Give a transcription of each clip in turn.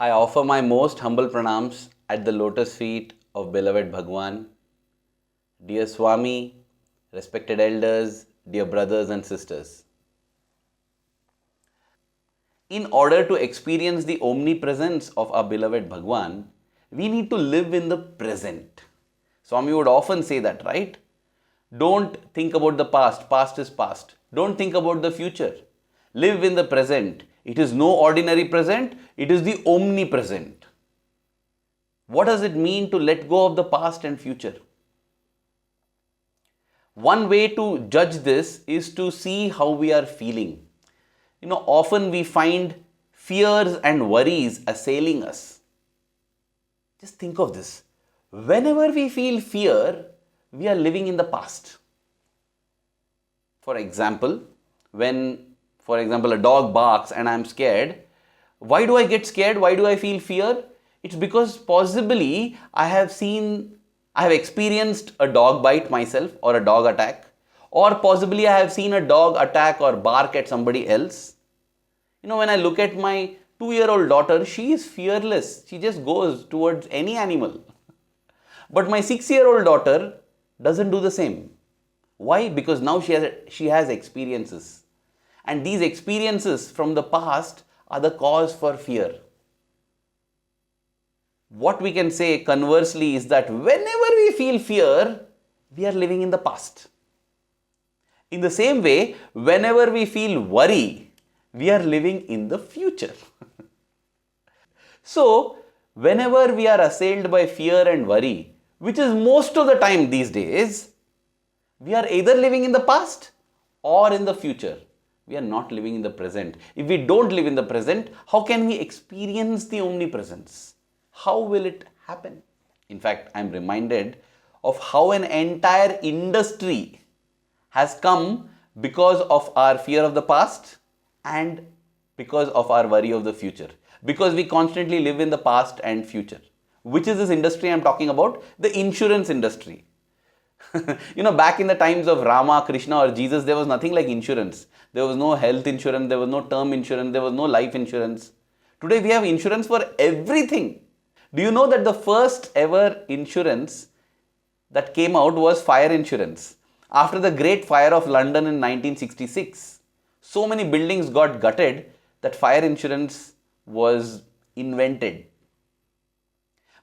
I offer my most humble pranams at the lotus feet of beloved Bhagwan. Dear Swami, respected elders, dear brothers and sisters. In order to experience the omnipresence of our beloved Bhagwan, we need to live in the present. Swami would often say that, right? Don't think about the past. Past is past. Don't think about the future. Live in the present. It is no ordinary present. It is the omnipresent. What does it mean to let go of the past and future? One way to judge this is to see how we are feeling. Often we find fears and worries assailing us. Just think of this. Whenever we feel fear, we are living in the past. For example, when a dog barks and I am scared, why do I get scared? Why do I feel fear? It's because possibly I have experienced a dog bite myself or a dog attack, or possibly I have seen a dog attack or bark at somebody else. When I look at my 2-year-old daughter, she is fearless. She just goes towards any animal. But my 6-year-old daughter doesn't do the same. Why? Because now she has experiences. And these experiences from the past are the cause for fear. What we can say conversely is that whenever we feel fear, we are living in the past. In the same way, whenever we feel worry, we are living in the future. So, whenever we are assailed by fear and worry, which is most of the time these days, we are either living in the past or in the future. We are not living in the present. If we don't live in the present, how can we experience the omnipresence? How will it happen? In fact, I am reminded of how an entire industry has come because of our fear of the past and because of our worry of the future. Because we constantly live in the past and future. Which is this industry I am talking about? The insurance industry. Back in the times of Rama, Krishna or Jesus, there was nothing like insurance. There was no health insurance, there was no term insurance, there was no life insurance. Today we have insurance for everything. Do you know that the first ever insurance that came out was fire insurance? After the Great Fire of London in 1966, so many buildings got gutted that fire insurance was invented.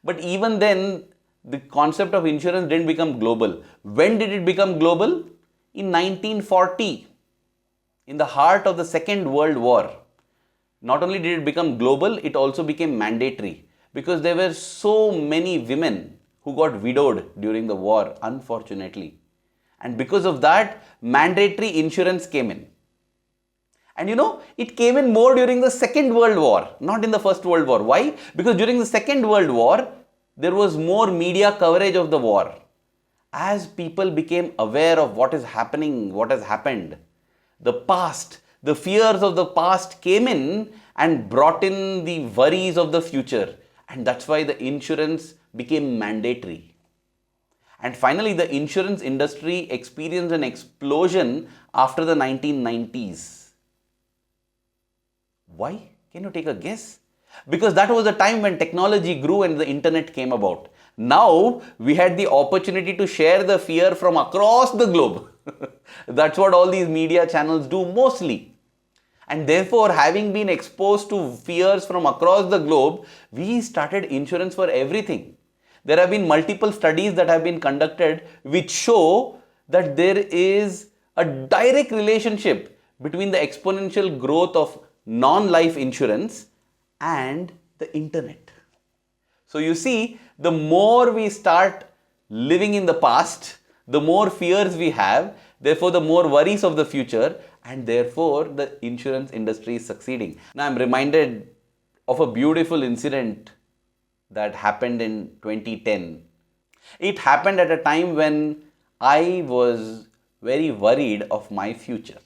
But even then, the concept of insurance didn't become global. When did it become global? In 1940, in the heart of the Second World War. Not only did it become global, it also became mandatory because there were so many women who got widowed during the war, unfortunately. And because of that, mandatory insurance came in. And it came in more during the Second World War, not in the First World War. Why? Because during the Second World War, there was more media coverage of the war. As people became aware of what is happening, what has happened, the past, the fears of the past came in and brought in the worries of the future. And that's why the insurance became mandatory. And finally, the insurance industry experienced an explosion after the 1990s. Why? Can you take a guess? Because that was the time when technology grew and the internet came about. Now, we had the opportunity to share the fear from across the globe. That's what all these media channels do mostly. And therefore, having been exposed to fears from across the globe, we started insurance for everything. There have been multiple studies that have been conducted which show that there is a direct relationship between the exponential growth of non-life insurance and the internet. So you see, the more we start living in the past, the more fears we have, therefore the more worries of the future, and therefore the insurance industry is succeeding. Now I'm reminded of a beautiful incident that happened in 2010. It happened at a time when I was very worried of my future.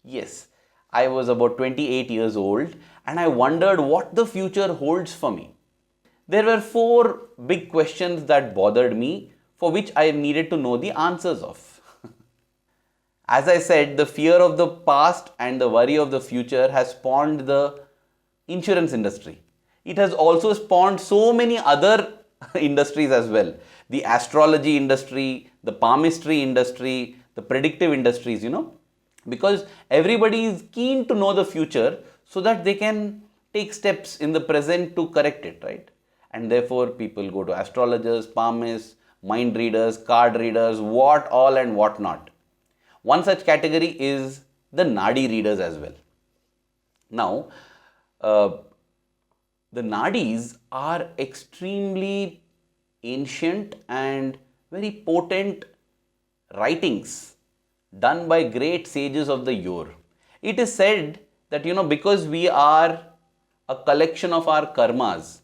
Yes, I was about 28 years old and I wondered what the future holds for me. There were 4 big questions that bothered me, for which I needed to know the answers of. As I said, the fear of the past and the worry of the future has spawned the insurance industry. it has also spawned so many other industries as well. The astrology industry, the palmistry industry, the predictive industries, because everybody is keen to know the future so that they can take steps in the present to correct it, right? And therefore, people go to astrologers, palmists, mind readers, card readers, what all and what not. One such category is the Nadi readers as well. Now, the Nadis are extremely ancient and very potent writings done by great sages of the yore. It is said that, because we are a collection of our karmas,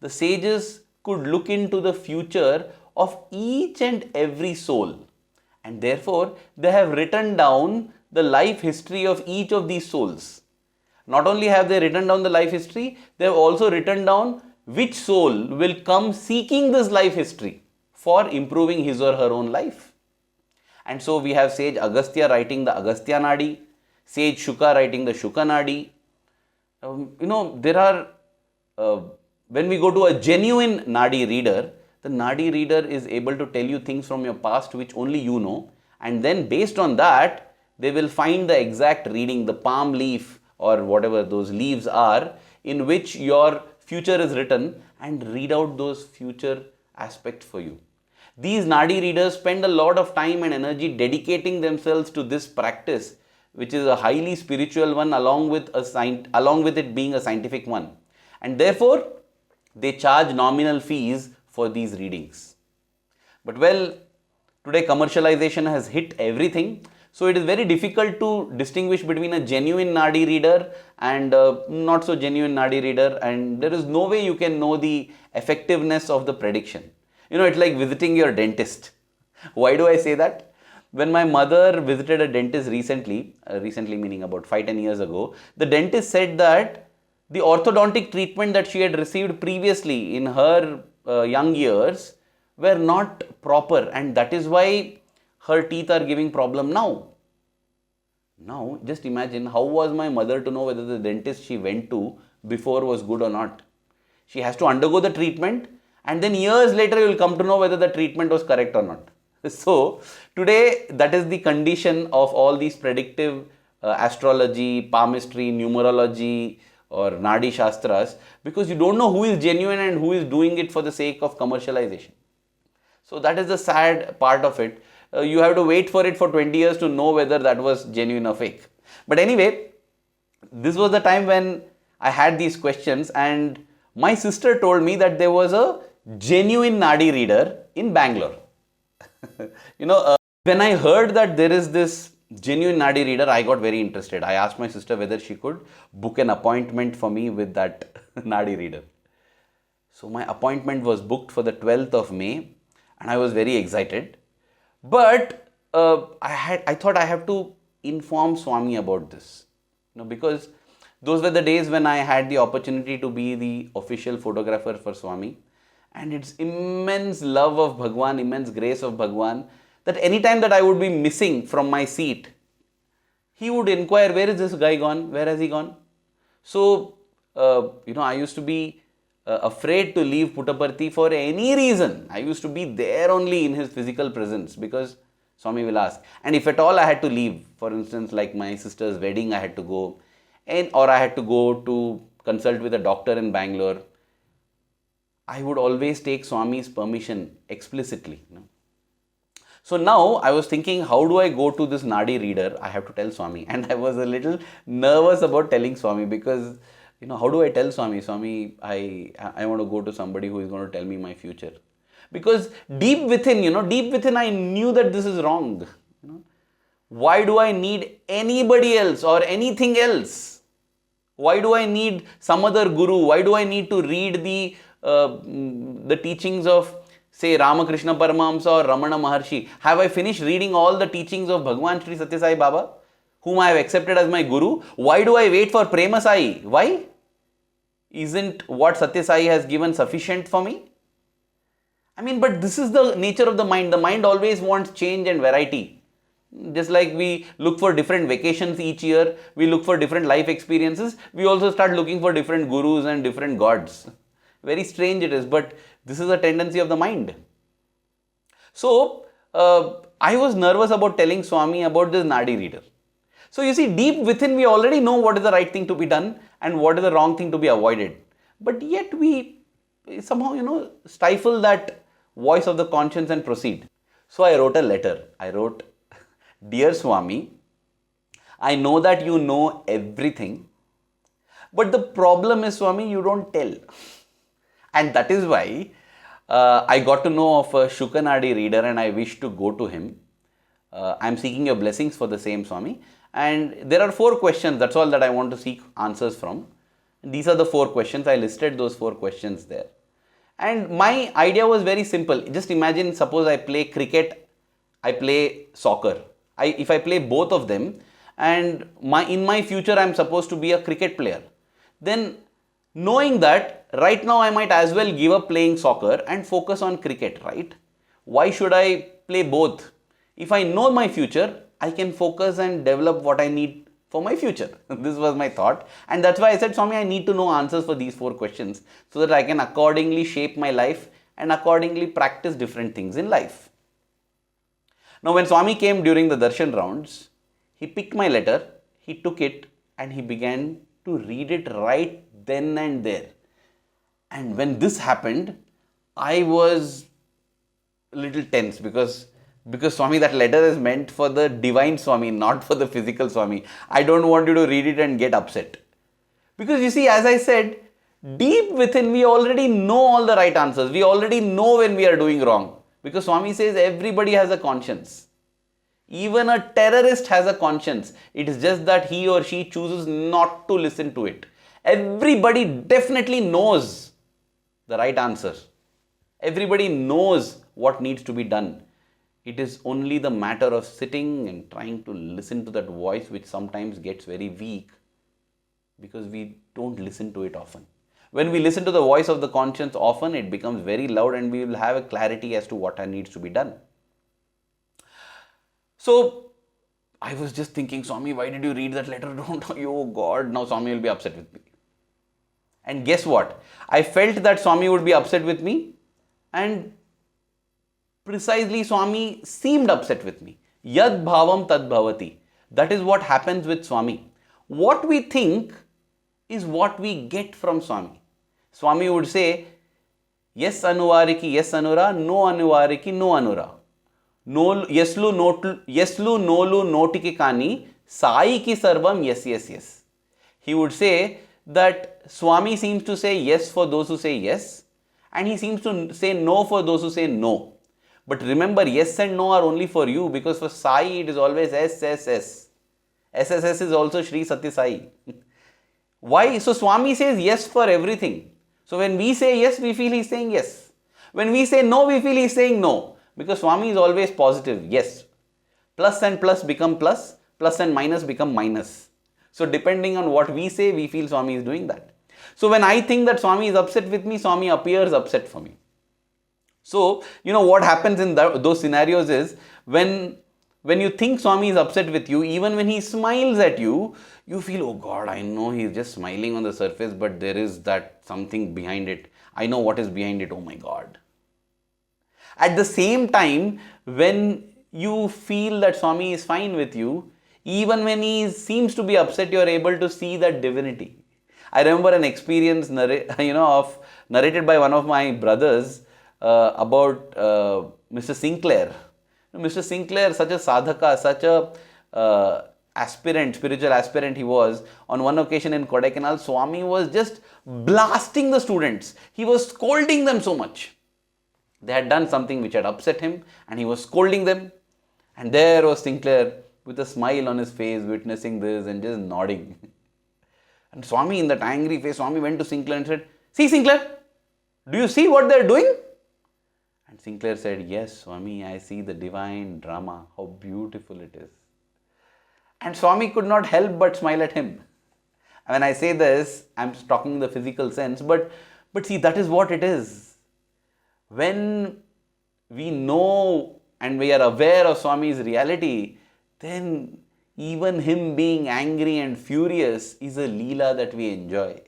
the sages could look into the future of each and every soul, and therefore they have written down the life history of each of these souls. Not only have they written down the life history, they have also written down which soul will come seeking this life history for improving his or her own life. And so we have sage Agastya writing the Agastya Nadi, sage Shuka writing the Shuka Naadi. There are, when we go to a genuine Nadi reader, the Nadi reader is able to tell you things from your past which only you know, and then based on that, they will find the exact reading, the palm leaf or whatever those leaves are, in which your future is written, and read out those future aspects for you. These Nadi readers spend a lot of time and energy dedicating themselves to this practice, which is a highly spiritual one along with it being a scientific one. And therefore, they charge nominal fees for these readings. But well, today commercialization has hit everything. So it is very difficult to distinguish between a genuine Nadi reader and a not so genuine Nadi reader, and there is no way you can know the effectiveness of the prediction. It's like visiting your dentist. Why do I say that? When my mother visited a dentist recently meaning about 5-10 years ago, the dentist said that the orthodontic treatment that she had received previously in her young years were not proper, and that is why her teeth are giving problem now. Now, just imagine, how was my mother to know whether the dentist she went to before was good or not? She has to undergo the treatment, and then years later you will come to know whether the treatment was correct or not. So, today that is the condition of all these predictive astrology, palmistry, numerology or Nadi Shastras, because you don't know who is genuine and who is doing it for the sake of commercialization. So, that is the sad part of it. You have to wait for it for 20 years to know whether that was genuine or fake. But anyway, this was the time when I had these questions, and my sister told me that there was a genuine Nadi reader in Bangalore. When I heard that there is this genuine Nadi reader, I got very interested. I asked my sister whether she could book an appointment for me with that Nadi reader. So my appointment was booked for the 12th of May, and I was very excited. But I thought I have to inform Swami about this, because those were the days when I had the opportunity to be the official photographer for Swami, and it's immense love of Bhagwan, immense grace of Bhagwan, that anytime that I would be missing from my seat, he would inquire, where is this guy gone? Where has he gone? So, I used to be afraid to leave Puttaparthi for any reason. I used to be there only in his physical presence, because Swami will ask. And if at all I had to leave, for instance, like my sister's wedding, I had to go, or I had to go to consult with a doctor in Bangalore, I would always take Swami's permission explicitly. So now I was thinking, how do I go to this Nadi reader? I have to tell Swami. And I was a little nervous about telling Swami, because how do I tell Swami? Swami, I want to go to somebody who is going to tell me my future. Because deep within I knew that this is wrong. Why do I need anybody else or anything else? Why do I need some other guru? Why do I need to read the teachings of, say, Ramakrishna Paramahamsa or Ramana Maharshi? Have I finished reading all the teachings of Bhagwan Sri Sathya Sai Baba, whom I have accepted as my guru? Why do I wait for Prema Sai? Why? Isn't what Sathya Sai has given sufficient for me? But this is the nature of the mind. The mind always wants change and variety. Just like we look for different vacations each year, we look for different life experiences, we also start looking for different gurus and different gods. Very strange it is, but this is a tendency of the mind. So, I was nervous about telling Swami about this Nadi reader. So, you see, deep within we already know what is the right thing to be done and what is the wrong thing to be avoided. But yet we somehow, stifle that voice of the conscience and proceed. So, I wrote a letter. I wrote, Dear Swami, I know that you know everything, but the problem is, Swami, you don't tell. And that is why I got to know of a Suka Naadi reader and I wish to go to him. I am seeking your blessings for the same, Swami. And there are 4 questions, that's all that I want to seek answers from. These are the 4 questions. I listed those 4 questions there. And my idea was very simple. Just imagine, suppose I play cricket, I play soccer. If I play both of them and in my future I am supposed to be a cricket player, then knowing that right now I might as well give up playing soccer and focus on cricket, right? Why should I play both? If I know my future, I can focus and develop what I need for my future. This was my thought, and that's why I said, Swami, I need to know answers for these 4 questions so that I can accordingly shape my life and accordingly practice different things in life. Now, when Swami came during the darshan rounds, he picked my letter, he took it and he began to read it right then and there. And when this happened, I was a little tense because Swami, that letter is meant for the divine Swami, not for the physical Swami. I don't want you to read it and get upset. Because you see, as I said, deep within we already know all the right answers. We already know when we are doing wrong. Because Swami says everybody has a conscience. Even a terrorist has a conscience. It is just that he or she chooses not to listen to it. Everybody definitely knows the right answer. Everybody knows what needs to be done. It is only the matter of sitting and trying to listen to that voice, which sometimes gets very weak because we don't listen to it often. When we listen to the voice of the conscience often, it becomes very loud and we will have a clarity as to what needs to be done. So, I was just thinking, Swami, why did you read that letter? Don't, oh God, now Swami will be upset with me. And guess what? I felt that Swami would be upset with me, and precisely Swami seemed upset with me. Yad bhavam tad bhavati. That is what happens with Swami. What we think is what we get from Swami. Swami would say, yes anuvariki, yes anura, no anuvariki, no anura. No, yeslu nolu notiki kani, sai ki sarvam, yes, yes, yes. He would say that Swami seems to say yes for those who say yes, and he seems to say no for those who say no. But remember, yes and no are only for you, because for Sai it is always S, S, S. SSS is also Shri Sathya Sai. Why? So Swami says yes for everything. So when we say yes, we feel he is saying yes. When we say no, we feel he is saying no. Because Swami is always positive, yes. Plus and plus become plus, plus and minus become minus. So depending on what we say, we feel Swami is doing that. So when I think that Swami is upset with me, Swami appears upset for me. So, what happens in those scenarios is, when you think Swami is upset with you, even when he smiles at you, you feel, oh God, I know he is just smiling on the surface, but there is that something behind it. I know what is behind it, oh my God. At the same time, when you feel that Swami is fine with you, even when he seems to be upset, you are able to see that divinity. I remember an experience narrated by one of my brothers about Mr. Sinclair. Mr. Sinclair, such a sadhaka, such a spiritual aspirant he was. On one occasion in Kodaikanal, Swami was just blasting the students. He was scolding them so much. They had done something which had upset him and he was scolding them. And there was Sinclair with a smile on his face, witnessing this and just nodding. And Swami, in that angry face, Swami went to Sinclair and said, see Sinclair, do you see what they are doing? And Sinclair said, yes, Swami, I see the divine drama, how beautiful it is. And Swami could not help but smile at him. When I say this, I am talking in the physical sense, but see, that is what it is. When we know and we are aware of Swami's reality, then even him being angry and furious is a Leela that we enjoy.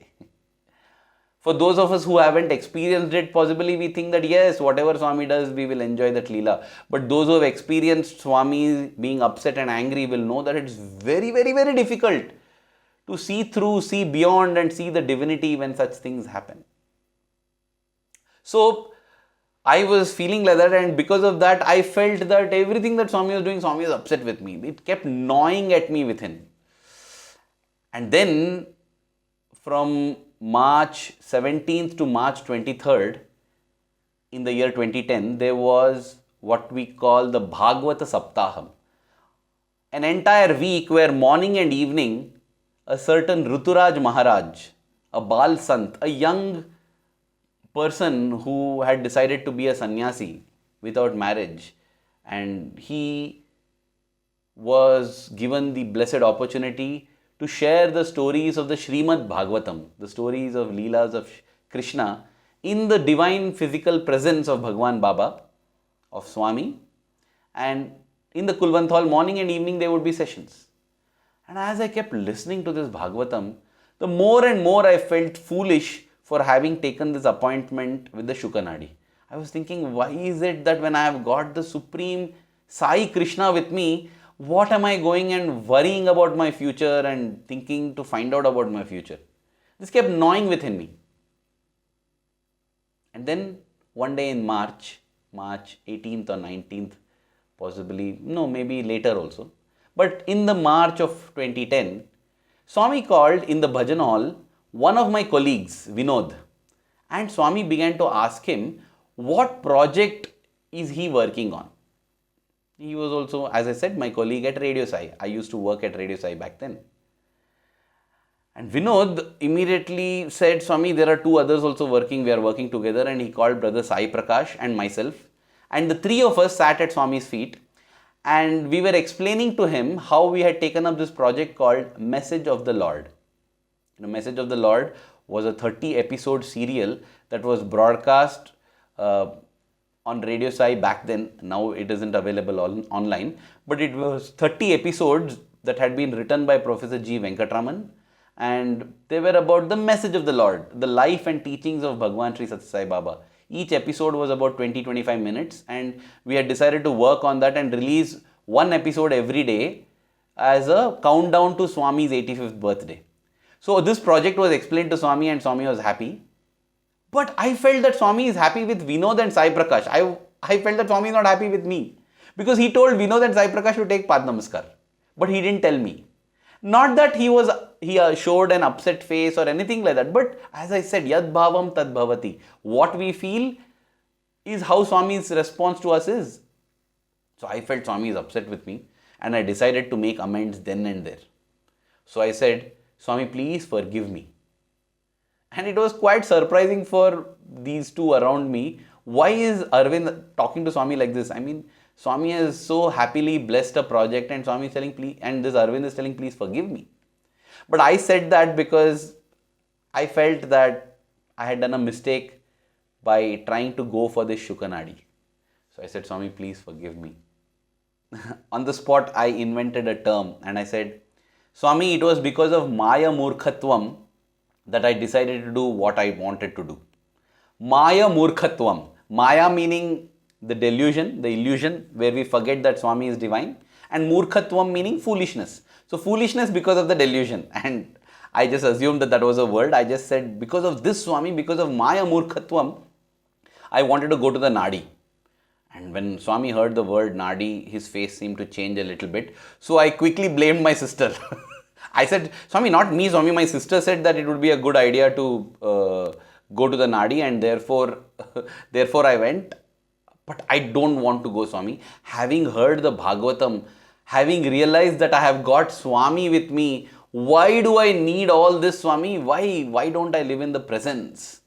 For those of us who haven't experienced it, possibly we think that yes, whatever Swami does, we will enjoy that Leela. But those who have experienced Swami being upset and angry will know that it's very, very, very difficult to see through, see beyond and see the divinity when such things happen. So, I was feeling like that, and because of that, I felt that everything that Swami was doing, Swami was upset with me. It kept gnawing at me within. And then, from March 17th to March 23rd, in the year 2010, there was what we call the Bhagavata Saptaham. An entire week where morning and evening, a certain Ruturaj Maharaj, a Bal Sant, a young person who had decided to be a sannyasi without marriage, and he was given the blessed opportunity to share the stories of the Srimad Bhagavatam, the stories of Leelas of Krishna in the divine physical presence of Bhagwan Baba, of Swami, and in the Kulwant Hall, morning and evening there would be sessions. And as I kept listening to this Bhagavatam, the more and more I felt foolish for having taken this appointment with the Suka Naadi. I was thinking, why is it that when I have got the Supreme Sai Krishna with me, what am I going and worrying about my future and thinking to find out about my future? This kept gnawing within me. And then one day in March 18th or 19th, possibly, no, maybe later also. But in the March of 2010, Swami called in the bhajan hall one of my colleagues, Vinod, and Swami began to ask him what project is he working on. He was also, as I said, my colleague at Radio Sai. I used to work at Radio Sai back then. And Vinod immediately said, Swami, there are two others also working. We are working together. And he called brother Sai Prakash and myself. And the three of us sat at Swami's feet. And we were explaining to him how we had taken up this project called Message of the Lord. The Message of the Lord was a 30-episode serial that was broadcast on Radio Sai back then. Now it isn't available online. But it was 30 episodes that had been written by Professor G. Venkatraman. And they were about the message of the Lord, the life and teachings of Bhagwan Sri Sathya Sai Baba. Each episode was about 20-25 minutes, and we had decided to work on that and release one episode every day as a countdown to Swami's 85th birthday. So this project was explained to Swami and Swami was happy. But I felt that Swami is happy with Vinod and Sai Prakash. I felt that Swami is not happy with me, because he told Vinod and Sai Prakash to take Pad Namaskar. But he didn't tell me. Not that he showed an upset face or anything like that. But as I said, Yad Bhavam Tad Bhavati. What we feel is how Swami's response to us is. So I felt Swami is upset with me, and I decided to make amends then and there. So I said, Swami, please forgive me. And it was quite surprising for these two around me. Why is Arvind talking to Swami like this? I mean, Swami has so happily blessed a project, and Swami is telling, please, and this Arvind is telling, please forgive me. But I said that because I felt that I had done a mistake by trying to go for this Suka Naadi. So I said, Swami, please forgive me. On the spot, I invented a term and I said, Swami, it was because of Maya Murkhatvam that I decided to do what I wanted to do. Maya Murkhatvam. Maya meaning the delusion, the illusion where we forget that Swami is divine, and Murkhatvam meaning foolishness. So foolishness because of the delusion, and I just assumed that that was a word. I just said because of this Swami, because of Maya Murkhatvam, I wanted to go to the Nadi. And when Swami heard the word Nadi, his face seemed to change a little bit. So I quickly blamed my sister. I said, Swami, not me, Swami, my sister said that it would be a good idea to go to the Nadi, and therefore I went. But I don't want to go, Swami. Having heard the Bhagavatam, having realized that I have got Swami with me, why do I need all this, Swami? Why don't I live in the presence?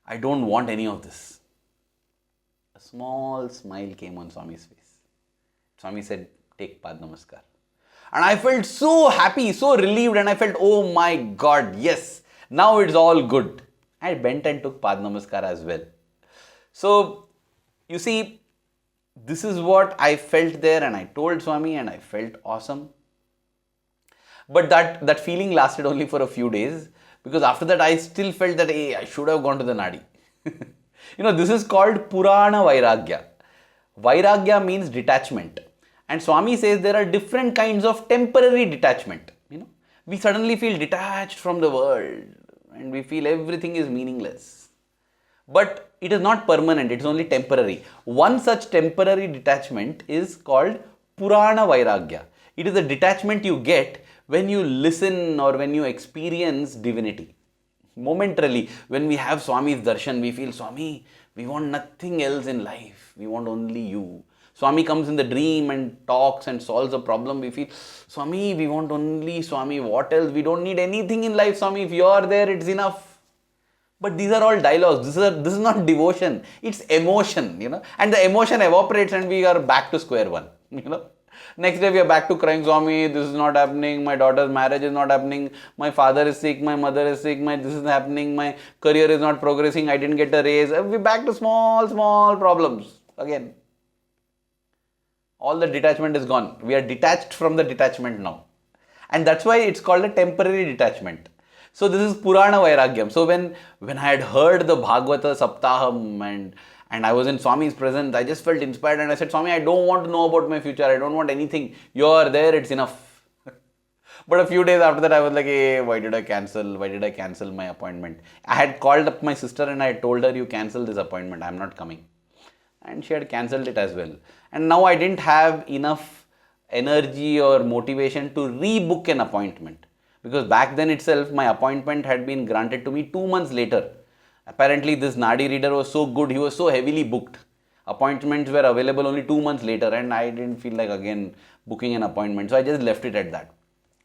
I don't want any of this. A small smile came on Swami's face. Swami said, take Pad Namaskar. And I felt so happy, so relieved, and I felt, oh my God, yes, now it's all good. I bent and took Pad Namaskar as well. So, you see, this is what I felt there, and I told Swami and I felt awesome. But that feeling lasted only for a few days, because after that I still felt that, hey, I should have gone to the Nadi. This is called Purana Vairagya. Vairagya means detachment. And Swami says there are different kinds of temporary detachment. We suddenly feel detached from the world and we feel everything is meaningless. But it is not permanent, it is only temporary. One such temporary detachment is called Purana Vairagya. It is a detachment you get when you listen or when you experience divinity. Momentarily, when we have Swami's darshan, we feel, Swami, we want nothing else in life. We want only you. Swami comes in the dream and talks and solves a problem. We feel, Swami, we want only Swami. What else? We don't need anything in life, Swami. If you are there, it's enough. But these are all dialogues. This is not devotion. It's emotion, And the emotion evaporates and we are back to square one, Next day we are back to crying, Swami, this is not happening, my daughter's marriage is not happening, my father is sick, my mother is sick, this is happening, my career is not progressing, I didn't get a raise. We're back to small problems again. All the detachment is gone. We are detached from the detachment now. And that's why it's called a temporary detachment. So this is Purana Vairagyam. So when I had heard the Bhagavata Saptaham and I was in Swami's presence, I just felt inspired and I said, Swami, I don't want to know about my future. I don't want anything. You are there, it's enough. But a few days after that, I was like, hey, why did I cancel? Why did I cancel my appointment? I had called up my sister and I had told her, you cancel this appointment. I'm not coming. And she had cancelled it as well. And now I didn't have enough energy or motivation to rebook an appointment. Because back then itself, my appointment had been granted to me 2 months later. Apparently, this Nadi reader was so good, he was so heavily booked. Appointments were available only 2 months later, and I didn't feel like again booking an appointment. So I just left it at that.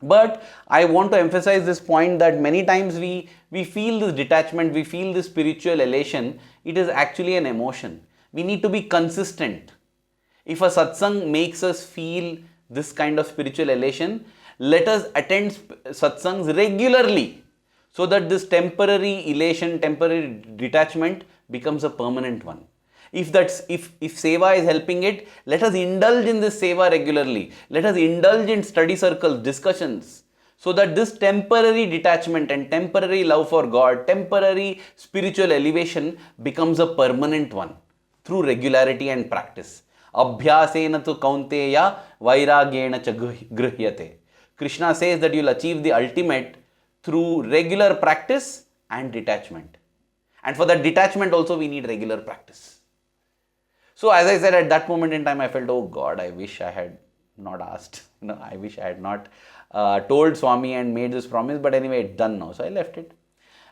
But I want to emphasize this point that many times we feel this detachment, we feel this spiritual elation. It is actually an emotion. We need to be consistent. If a satsang makes us feel this kind of spiritual elation, let us attend satsangs regularly so that this temporary elation, temporary detachment becomes a permanent one. If seva is helping it, let us indulge in this seva regularly. Let us indulge in study circles, discussions, so that this temporary detachment and temporary love for God, temporary spiritual elevation becomes a permanent one through regularity and practice. Abhyasena tu kaunteya vairagyena cha grihyate. Krishna says that you'll achieve the ultimate through regular practice and detachment. And for that detachment also we need regular practice. So as I said, at that moment in time I felt, oh God, I wish I had not asked. I wish I had not told Swami and made this promise. But anyway, it's done now. So I left it.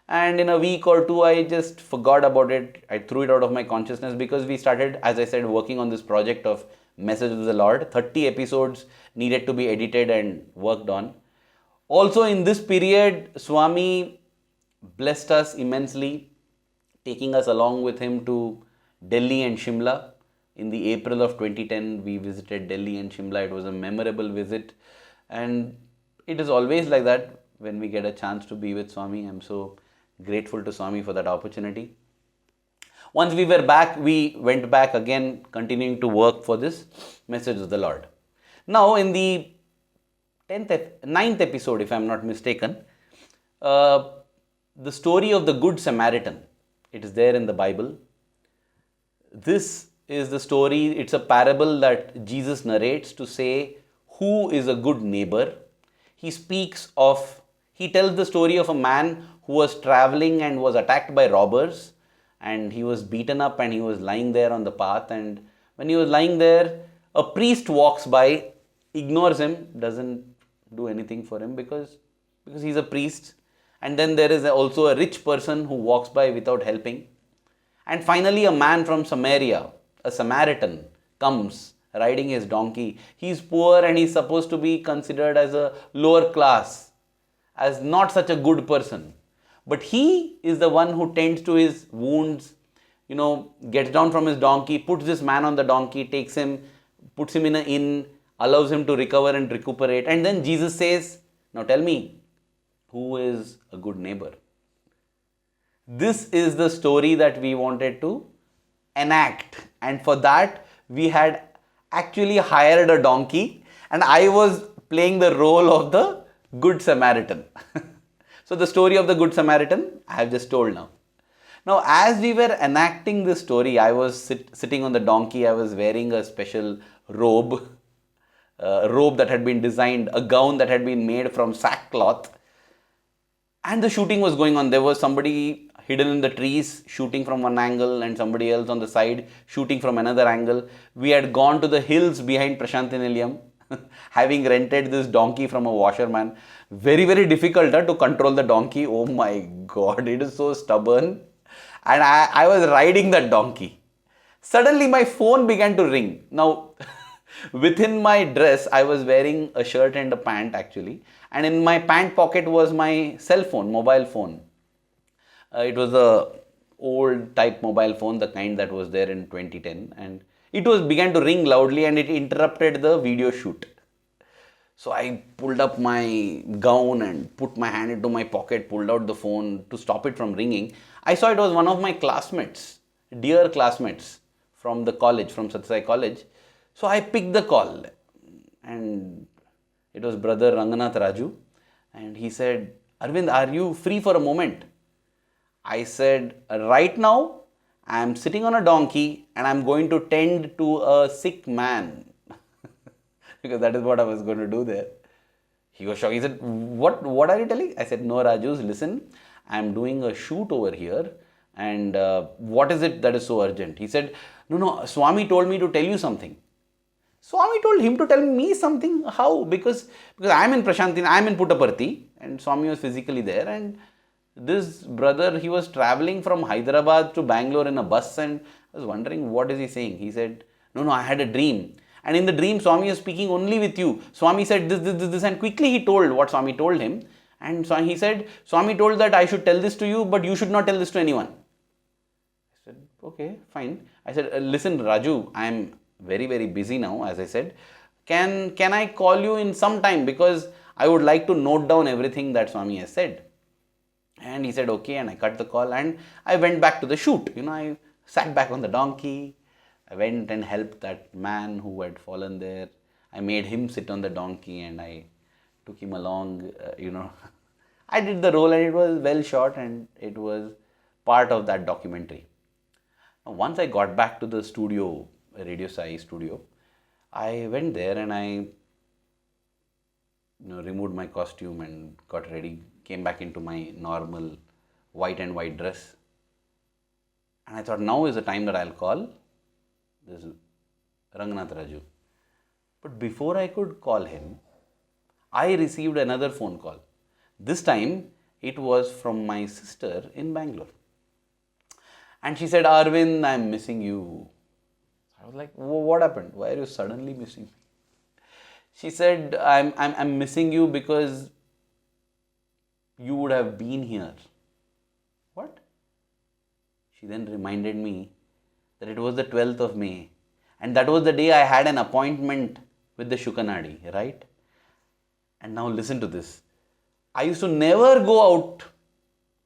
And in a week or two, I just forgot about it. I threw it out of my consciousness because we started, as I said, working on this project of Message of the Lord. 30 episodes needed to be edited and worked on. Also in this period, Swami blessed us immensely, taking us along with him to Delhi and Shimla. In the April of 2010, we visited Delhi and Shimla. It was a memorable visit. And it is always like that when we get a chance to be with Swami. I'm so grateful to Swami for that opportunity. Once we were back, we went back again, continuing to work for this Message of the Lord. Now, in the 9th episode, if I'm not mistaken, the story of the Good Samaritan, it is there in the Bible. This is the story, it's a parable that Jesus narrates to say who is a good neighbor. He tells the story of a man who was traveling and was attacked by robbers, and he was beaten up and he was lying there on the path. And when he was lying there, a priest walks by, ignores him, doesn't do anything for him because he's a priest. And then there is also a rich person who walks by without helping. And finally a man from Samaria, a Samaritan, comes riding his donkey. He's poor and he's supposed to be considered as a lower class, as not such a good person. But he is the one who tends to his wounds, gets down from his donkey, puts this man on the donkey, takes him, puts him in an inn, allows him to recover and recuperate. And then Jesus says, now tell me, who is a good neighbor? This is the story that we wanted to enact. And for that, we had actually hired a donkey and I was playing the role of the Good Samaritan. So the story of the Good Samaritan I have just told now. Now, as we were enacting this story, I was sitting on the donkey. I was wearing a special robe, robe that had been designed, a gown that had been made from sackcloth. And the shooting was going on. There was somebody hidden in the trees shooting from one angle and somebody else on the side shooting from another angle. We had gone to the hills behind Prashanti Nilayam, having rented this donkey from a washerman. Very, very difficult to control the donkey. Oh my God, it is so stubborn. And I was riding that donkey. Suddenly my phone began to ring. Now, within my dress, I was wearing a shirt and a pant actually. And in my pant pocket was my cell phone, mobile phone. It was a old type mobile phone, the kind that was there in 2010. And it began to ring loudly and it interrupted the video shoot. So I pulled up my gown and put my hand into my pocket, pulled out the phone to stop it from ringing. I saw it was one of my classmates, dear classmates from the college, from Sathya Sai college. So I picked the call and it was brother Ranganath Raju. And he said, Arvind, are you free for a moment? I said, right now I am sitting on a donkey and I am going to tend to a sick man. Because that is what I was going to do there. He was shocked. He said, what are you telling? I said, no, Raju, listen, I am doing a shoot over here. And what is it that is so urgent? He said, no, Swami told me to tell you something. Swami told him to tell me something. How? Because I am in Prashanti, I am in Puttaparthi and Swami was physically there. And this brother, he was traveling from Hyderabad to Bangalore in a bus and I was wondering, what is he saying? He said, no, I had a dream. And in the dream, Swami is speaking only with you. Swami said this, and quickly he told what Swami told him. And so he said, Swami told that I should tell this to you, but you should not tell this to anyone. I said, okay, fine. I said, listen, Raju, I am very, very busy now, as I said. Can I call you in some time? Because I would like to note down everything that Swami has said. And he said, okay, and I cut the call and I went back to the shoot. I sat back on the donkey. I went and helped that man who had fallen there. I made him sit on the donkey and I took him along, I did the role and it was well shot and it was part of that documentary. Now, once I got back to the studio, Radio Sai studio, I went there and I removed my costume and got ready, came back into my normal white and white dress. And I thought now is the time that I'll call this Ranganath Raju. But before I could call him, I received another phone call. This time it was from my sister in Bangalore. And she said, Arvind, I'm missing you. I was like, what happened? Why are you suddenly missing me? She said, I'm missing you because you would have been here. What? She then reminded me that it was the 12th of May and that was the day I had an appointment with the Suka Naadi, right? And now listen to this. I used to never go out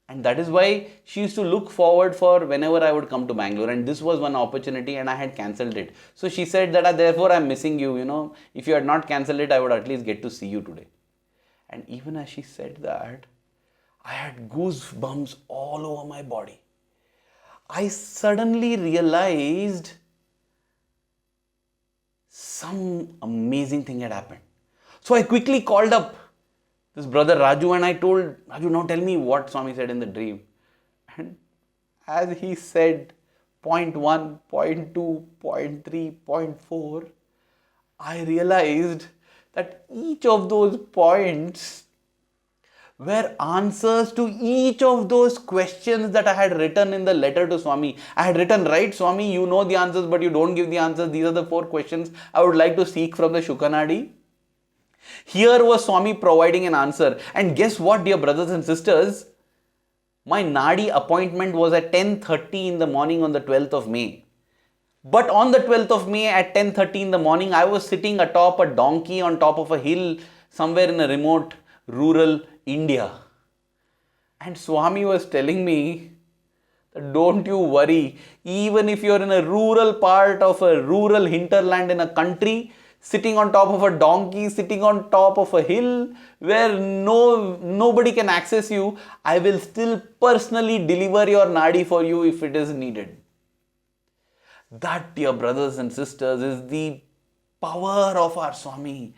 and that is why she used to look forward for whenever I would come to Bangalore, and this was one opportunity and I had cancelled it. So she said that therefore I'm missing you, if you had not cancelled it, I would at least get to see you today. And even as she said that, I had goosebumps all over my body. I suddenly realized some amazing thing had happened. So I quickly called up this brother Raju and I told Raju, now tell me what Swami said in the dream. And as he said point 1, point 2, point 3, point 4, I realized that each of those points were answers to each of those questions that I had written in the letter to Swami. I had written, right, Swami, you know the answers, but you don't give the answers. These are the 4 questions I would like to seek from the Suka Naadi. Here was Swami providing an answer. And guess what, dear brothers and sisters? My Nadi appointment was at 10:30 in the morning on the 12th of May. But on the 12th of May at 10:30 in the morning, I was sitting atop a donkey on top of a hill somewhere in a remote rural India. And Swami was telling me Don't you worry. Even if you're in a rural part of a rural hinterland in a country, sitting on top of a donkey, sitting on top of a hill where nobody can access you, I will still personally deliver your nadi for you if it is needed. That, dear brothers and sisters, is the power of our Swami.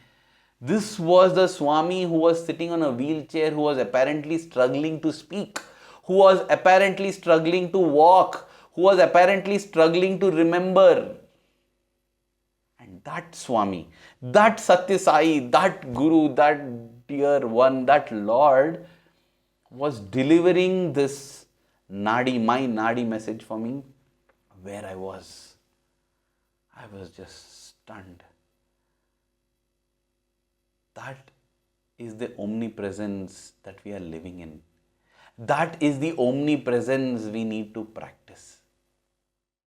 This was the Swami who was sitting on a wheelchair, who was apparently struggling to speak, who was apparently struggling to walk, who was apparently struggling to remember. And that Swami, that Sathya Sai, that Guru, that dear one, that Lord was delivering this Nadi, my Nadi message for me where I was. I was just stunned. That is the omnipresence that we are living in. That is the omnipresence we need to practice.